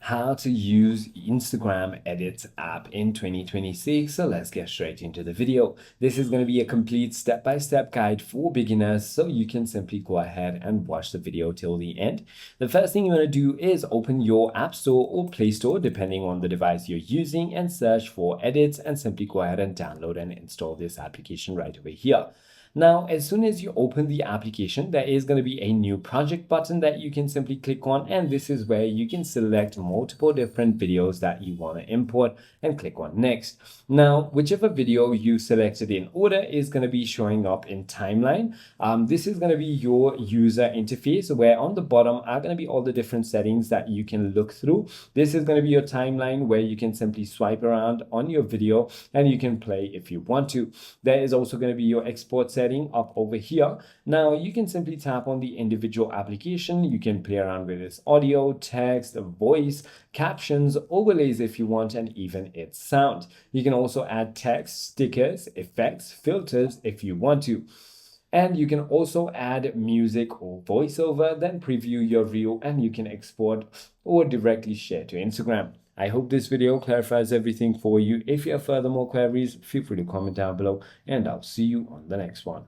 how to use Instagram Edits app in 2026. So let's get straight into the video. This is going to be a complete step-by-step guide for beginners, so you can simply go ahead and watch the video till the end. The first thing you want to do is open your App Store or Play Store, depending on the device you're using, and search for Edits, and simply go ahead and download and install this application right over here. Now, as soon as you open the application, there is going to be a new project button that you can simply click on, and this is where you can select multiple different videos that you want to import and click on next. Now, whichever video you selected in order is going to be showing up in timeline. This is going to be your user interface, where on the bottom are going to be all the different settings that you can look through. This is going to be your timeline where you can simply swipe around on your video and you can play if you want to. There is also going to be your export setting up over here. Now you can simply tap on the individual application. You can play around with its audio, text, voice, captions, overlays if you want, and even its sound. You can also add text, stickers, effects, filters if you want to. And you can also add music or voiceover, then preview your reel, and you can export or directly share to Instagram. I hope this video clarifies everything for you. If you have further more queries, feel free to comment down below, and I'll see you on the next one.